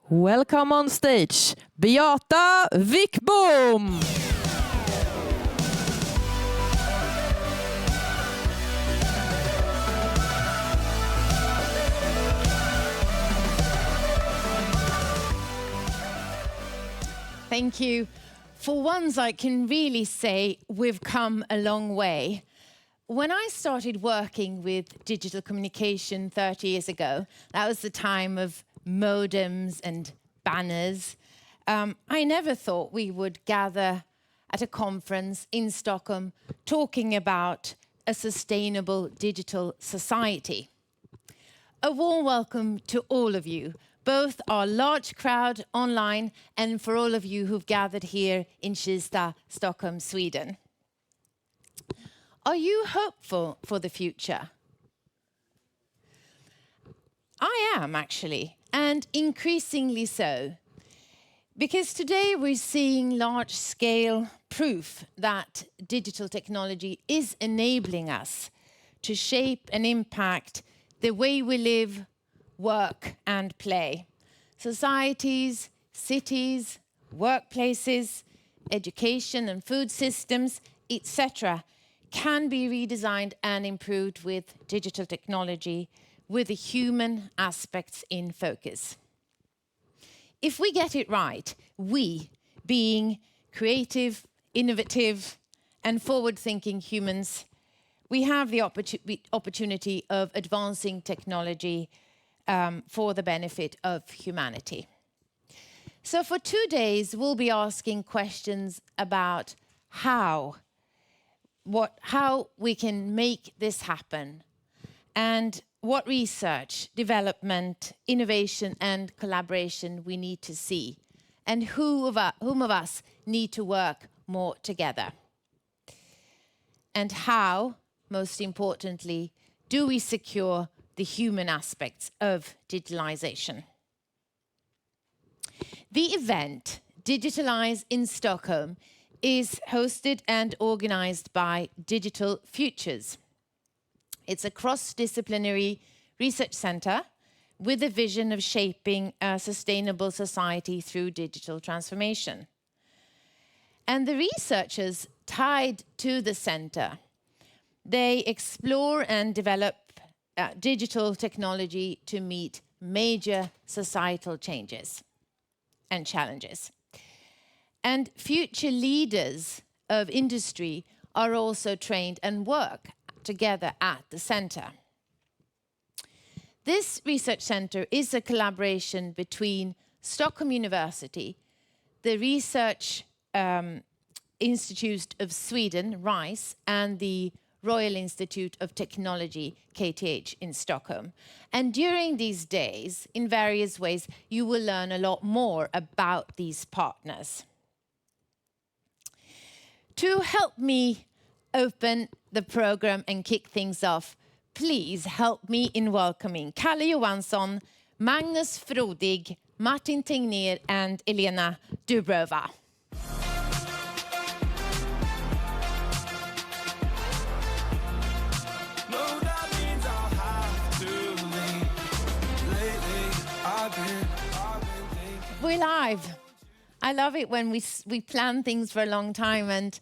Welcome on stage, Beata Wickbom! Thank you. For once, I can really say we've come a long way. When I started working with digital communication 30 years ago, that was the time of modems and banners. I never thought we would gather at a conference in Stockholm talking about a sustainable digital society. A warm welcome to all of you, both our large crowd online and for all of you who've gathered here in Kista, Stockholm, Sweden. Are you hopeful for the future? I am, actually, and increasingly so. Because today we're seeing large-scale proof that digital technology is enabling us to shape and impact the way we live, work and play. Societies, cities, workplaces, education and food systems, etc. can be redesigned and improved with digital technology with the human aspects in focus. If we get it right, we, being creative, innovative and forward-thinking humans, we have the opportunity of advancing technology for the benefit of humanity. So for 2 days, we'll be asking questions about how we can make this happen and what research, development, innovation and collaboration we need to see and whom of us need to work more together. And how, most importantly, do we secure the human aspects of digitalization? The event, Digitalize in Stockholm, is hosted and organized by Digital Futures. It's a cross-disciplinary research center with a vision of shaping a sustainable society through digital transformation. And the researchers tied to the center, they explore and develop digital technology to meet major societal changes and challenges. And future leaders of industry are also trained and work together at the center. This research center is a collaboration between Stockholm University, the Research Institute of Sweden, RISE, and the Royal Institute of Technology, KTH, in Stockholm. And during these days, in various ways, you will learn a lot more about these partners. To help me open the program and kick things off, please help me in welcoming Karl Johansson, Magnus Frodigh, Martin Tegnér and Elena Dubrova. We're live. I love it when we plan things for a long time and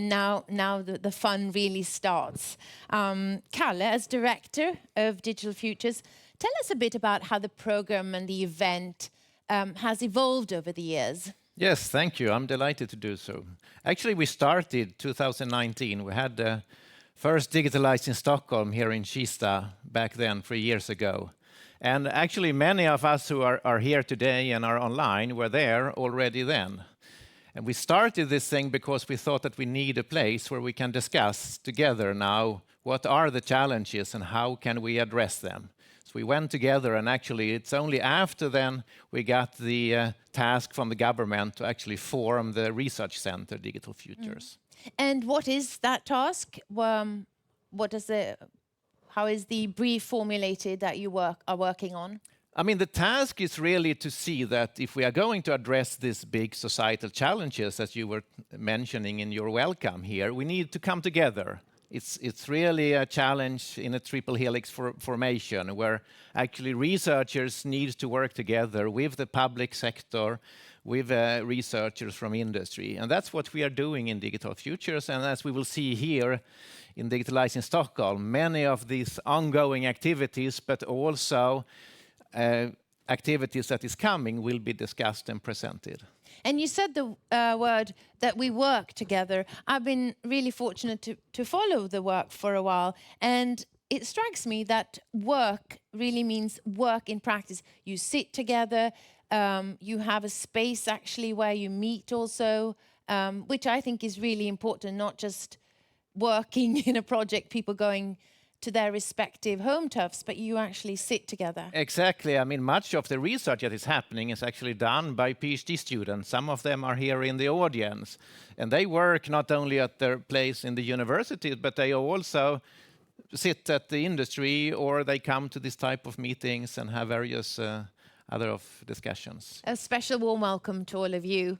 now the fun really starts. Karl, as director of Digital Futures, tell us a bit about how the program and the event has evolved over the years. Yes, thank you. I'm delighted to do so. Actually, we started 2019. We had the first Digitalize in Stockholm here in Kista back then 3 years ago. And actually, many of us who are here today and are online were there already then. And we started this thing because we thought that we need a place where we can discuss together now what are the challenges and how can we address them. So we went together, and actually it's only after then we got the task from the government to actually form the research center, Digital Futures. And what is that task? How is the brief formulated that you are working on? I mean, the task is really to see that if we are going to address these big societal challenges, as you were mentioning in your welcome here, we need to come together It's really a challenge in a triple helix formation where actually researchers need to work together with the public sector, with researchers from industry. And that's what we are doing in Digital Futures. And as we will see here in Digitalize in Stockholm, many of these ongoing activities, but also activities that is coming will be discussed and presented. And you said the word that we work together. I've been really fortunate to follow the work for a while, and it strikes me that work really means work in practice. You sit together, you have a space actually where you meet also, which I think is really important, not just working in a project, people going to their respective home turfs, but you actually sit together. Exactly. I mean, much of the research that is happening is actually done by PhD students. Some of them are here in the audience, and they work not only at their place in the university, but they also sit at the industry, or they come to this type of meetings and have various other of discussions. A special warm welcome to all of you.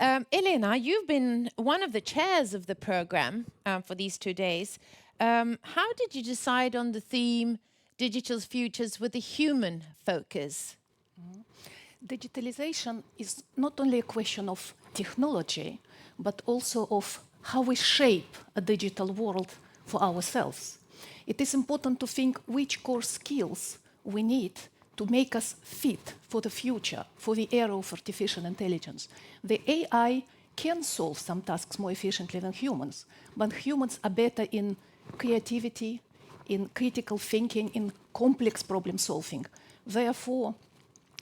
Elena, you've been one of the chairs of the program for these 2 days. How did you decide on the theme Digital Futures with a human focus? Digitalization is not only a question of technology, but also of how we shape a digital world for ourselves. It is important to think which core skills we need to make us fit for the future, for the era of artificial intelligence. The AI can solve some tasks more efficiently than humans, but humans are better in creativity, in critical thinking, in complex problem solving. Therefore,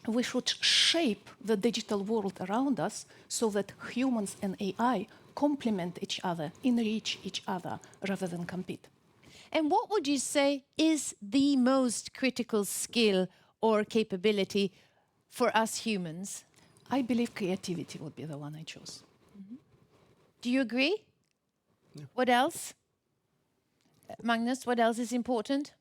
we should shape the digital world around us so that humans and AI complement each other, enrich each other, rather than compete. And what would you say is the most critical skill or capability for us humans? I believe creativity would be the one I chose. Do you agree? Yeah. What else? Magnus, what else is important?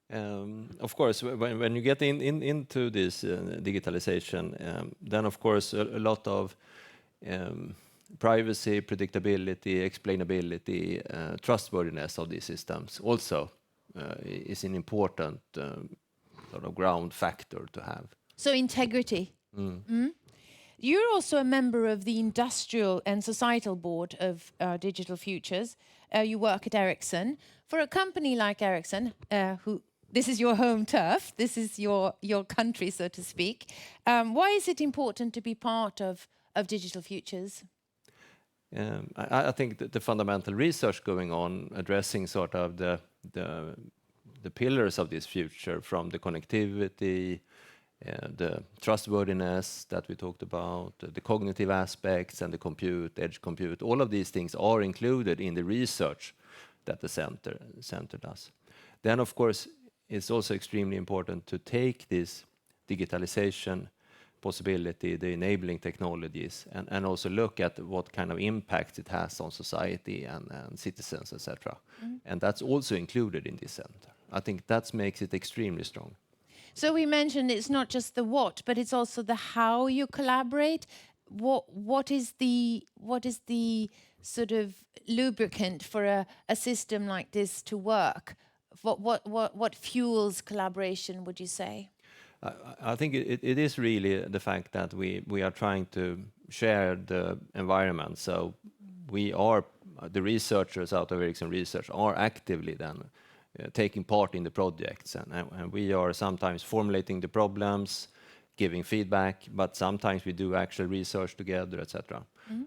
Of course, when you get into this digitalization, then of course a lot of privacy, predictability, explainability, trustworthiness of these systems also is an important sort of ground factor to have. So integrity. You're also a member of the industrial and societal board of Digital Futures. You work at Ericsson. For a company like Ericsson, this is your home turf, this is your country, so to speak. Why is it important to be part of Digital Futures? I think that the fundamental research going on addressing sort of the pillars of this future, from the connectivity, the trustworthiness that we talked about, the cognitive aspects and the compute, edge compute, all of these things are included in the research that the center does. Then, of course, it's also extremely important to take this digitalization possibility, the enabling technologies, and also look at what kind of impact it has on society and citizens, etc. And that's also included in this center. I think that makes it extremely strong. So we mentioned it's not just the what, but it's also the how you collaborate. What is the sort of lubricant for a system like this to work? What fuels collaboration, would you say? I think it is really the fact that we are trying to share the environment. So we are, the researchers out of Ericsson Research are actively then taking part in the projects, and we are sometimes formulating the problems, giving feedback, but sometimes we do actual research together, etc.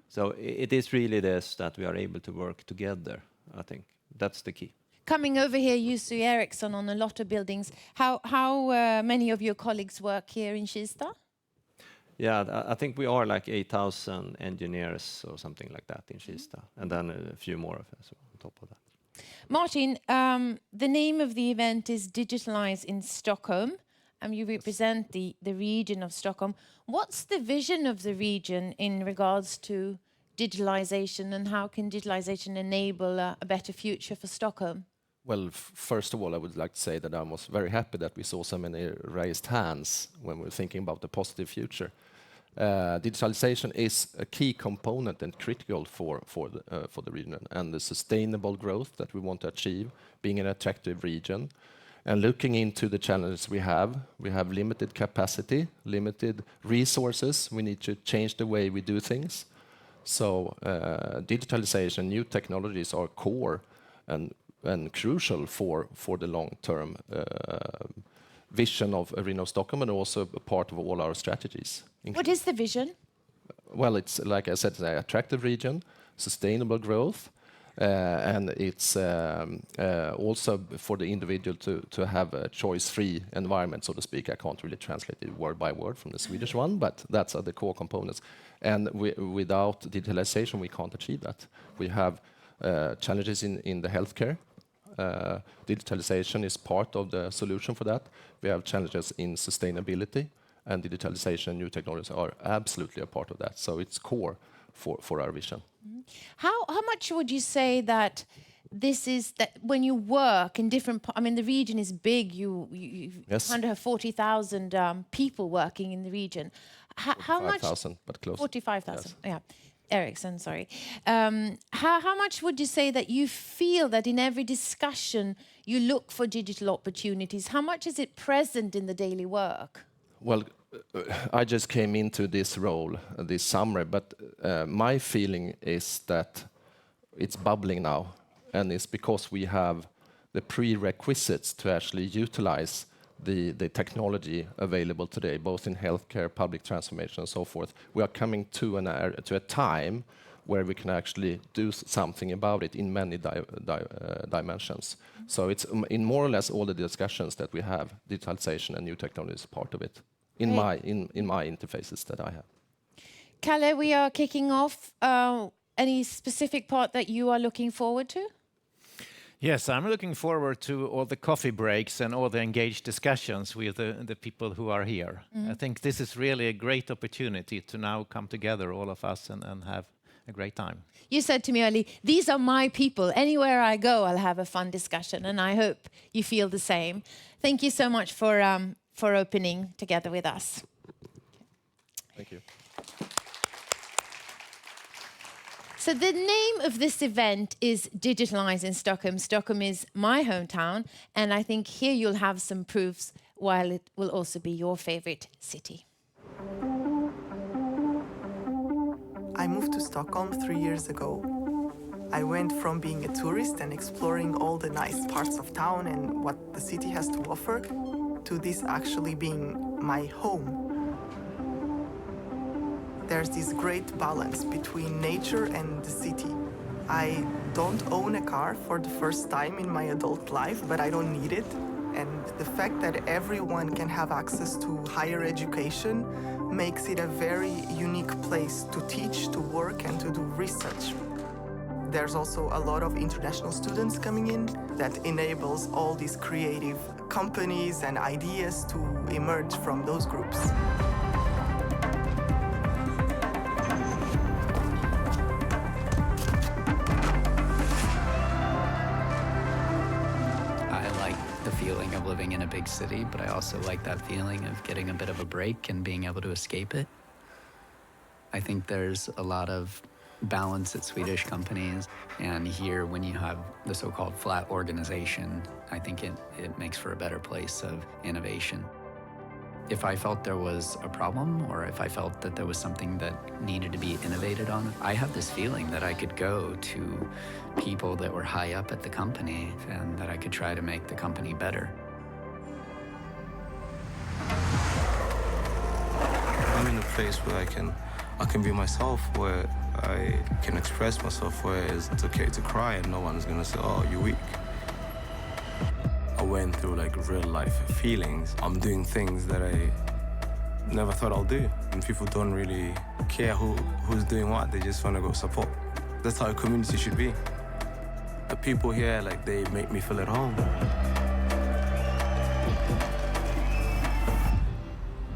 So it is really this, that we are able to work together. I think that's the key. Coming over here, you see Ericsson on a lot of buildings. How many of your colleagues work here in Kista? Yeah, I think we are like 8,000 engineers or something like that in Kista, and then a few more of us on top of that. Martin, the name of the event is Digitalize in Stockholm, and you represent the region of Stockholm. What's the vision of the region in regards to digitalization, and how can digitalization enable a better future for Stockholm? Well, first of all, I would like to say that I was very happy that we saw so many raised hands when we were thinking about the positive future. Digitalization is a key component and critical for the region and the sustainable growth that we want to achieve, being an attractive region. And looking into the challenges we have limited capacity, limited resources. We need to change the way we do things. So digitalization, new technologies are core and crucial for the long-term vision of Arena of Stockholm, and also a part of all our strategies. What is the vision? Well, it's like I said, an attractive region, sustainable growth, and it's also for the individual to have a choice-free environment, so to speak. I can't really translate it word by word from the Swedish one, but that's the core components. And without digitalization, we can't achieve that. We have challenges in the healthcare. Digitalization is part of the solution for that. We have challenges in sustainability, and digitalization, new technologies are absolutely a part of that. So it's core for our vision. How much would you say that this is that when you work in different? I mean, the region is big. You Yes. 140,000 people working in the region. How much? 5,000, but close. 45,000. Yes. Yeah. Ericsson, sorry. How much would you say that you feel that in every discussion you look for digital opportunities? How much is it present in the daily work? Well, I just came into this role this summer, but my feeling is that it's bubbling now, and it's because we have the prerequisites to actually utilize the technology available today, both in healthcare, public transformation, and so forth. We are coming to a time where we can actually do something about it in many dimensions. So it's in more or less all the discussions that we have, digitalization and new technology is part of it. In my interfaces that I have. Kalle, we are kicking off. Any specific part that you are looking forward to? Yes, I'm looking forward to all the coffee breaks and all the engaged discussions with the people who are here. I think this is really a great opportunity to now come together, all of us, and have a great time. You said to me earlier, these are my people. Anywhere I go, I'll have a fun discussion, and I hope you feel the same. Thank you so much for opening together with us. Thank you. So the name of this event is Digitalize in Stockholm. Stockholm is my hometown, and I think here you'll have some proofs, while it will also be your favorite city. I moved to Stockholm 3 years ago. I went from being a tourist and exploring all the nice parts of town and what the city has to offer, to this actually being my home. There's this great balance between nature and the city. I don't own a car for the first time in my adult life, but I don't need it. And the fact that everyone can have access to higher education makes it a very unique place to teach, to work, and to do research. There's also a lot of international students coming in that enables all these creative companies and ideas to emerge from those groups. Feeling of living in a big city, but I also like that feeling of getting a bit of a break and being able to escape it. I think there's a lot of balance at Swedish companies, and here when you have the so-called flat organization, I think it makes for a better place of innovation. If I felt there was a problem, or if I felt that there was something that needed to be innovated on, I have this feeling that I could go to people that were high up at the company and that I could try to make the company better. I'm in a place where I can be myself, where I can express myself, where it's okay to cry and no one's gonna say, oh, you're weak. I went through like real life feelings. I'm doing things that I never thought I'll do. And people don't really care who's doing what, they just want to go support. That's how a community should be. The people here, like, they make me feel at home.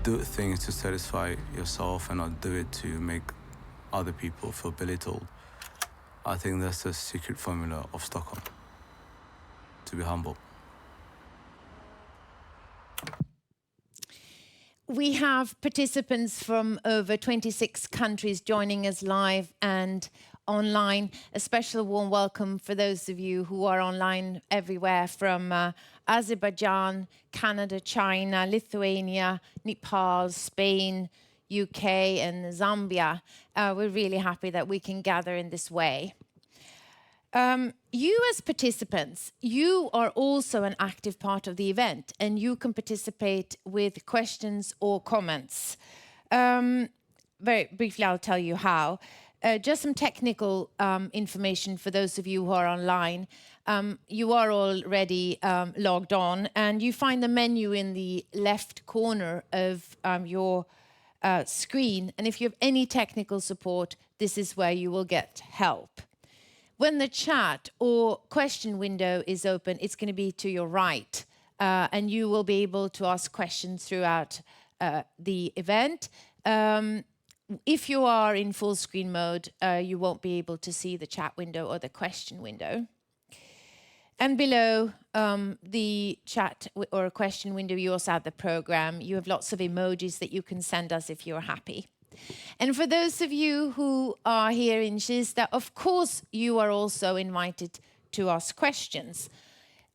Do things to satisfy yourself and not do it to make other people feel belittled. I think that's the secret formula of Stockholm. To be humble. we have participants from over 26 countries joining us live and online. A special warm welcome for those of you who are online everywhere from Azerbaijan, Canada, China, Lithuania, Nepal, Spain, UK and Zambia. We're really happy that we can gather in this way. You as participants, you are also an active part of the event and you can participate with questions or comments. Very briefly, I'll tell you how. Just some technical information for those of you who are online. You are already logged on and you find the menu in the left corner of your screen. And if you have any technical support, this is where you will get help. When the chat or question window is open, it's going to be to your right, and you will be able to ask questions throughout the event. If you are in full screen mode, you won't be able to see the chat window or the question window. And below the chat or question window, you also have the program. You have lots of emojis that you can send us if you're happy. And for those of you who are here in Kista, of course, you are also invited to ask questions.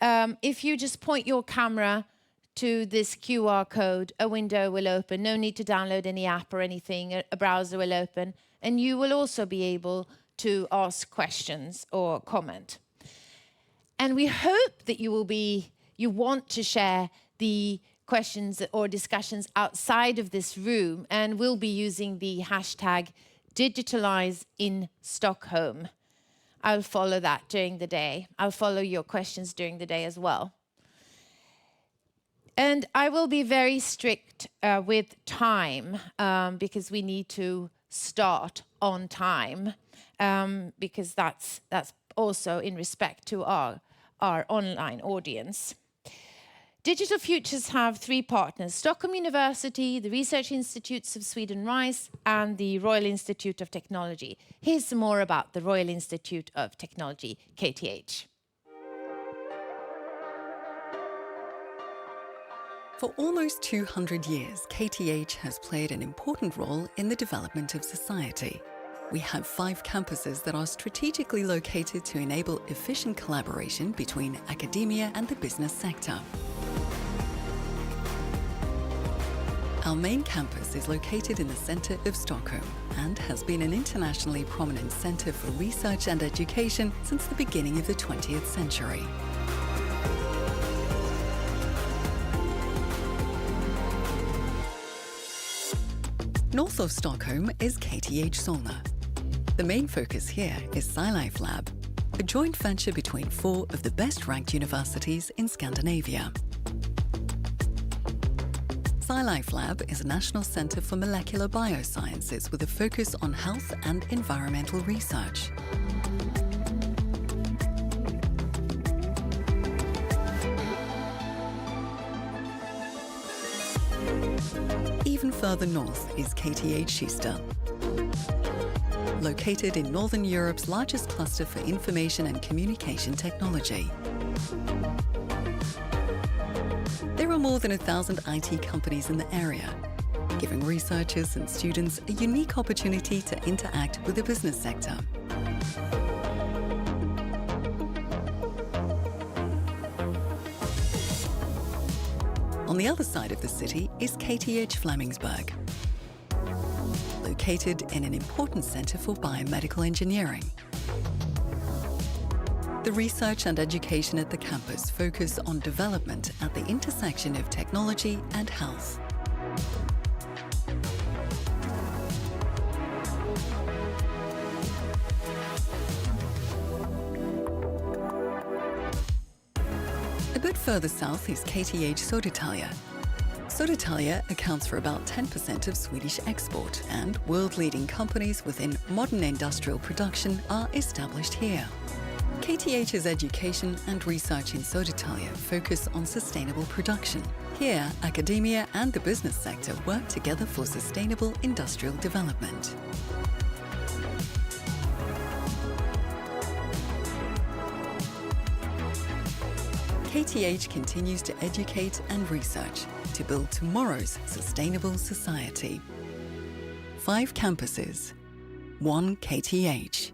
If you just point your camera to this QR code, a window will open. No need to download any app or anything. A browser will open. And you will also be able to ask questions or comment. And we hope that you want to share the questions or discussions outside of this room, and we'll be using the hashtag Digitalize in Stockholm. I'll follow that during the day. I'll follow your questions during the day as well. And I will be very strict with time because we need to start on time because that's also in respect to our online audience. Digital Futures have 3 partners: Stockholm University, the Research Institutes of Sweden RISE, and the Royal Institute of Technology. Here's some more about the Royal Institute of Technology, KTH. For almost 200 years, KTH has played an important role in the development of society. We have 5 campuses that are strategically located to enable efficient collaboration between academia and the business sector. Our main campus is located in the centre of Stockholm and has been an internationally prominent centre for research and education since the beginning of the 20th century. North of Stockholm is KTH Solna. The main focus here is SciLife Lab, a joint venture between 4 of the best-ranked universities in Scandinavia. SciLife Lab is a national centre for molecular biosciences with a focus on health and environmental research. Even further north is KTH Kista, located in Northern Europe's largest cluster for information and communication technology. There are more than 1,000 IT companies in the area, giving researchers and students a unique opportunity to interact with the business sector. On the other side of the city is KTH Flemingsberg, located in an important centre for biomedical engineering. The research and education at the campus focus on development at the intersection of technology and health. A bit further south is KTH Södertälje. Södertälje accounts for about 10% of Swedish export, and world-leading companies within modern industrial production are established here. KTH's education and research in Södertälje focus on sustainable production. Here, academia and the business sector work together for sustainable industrial development. KTH continues to educate and research to build tomorrow's sustainable society. 5 campuses, 1 KTH.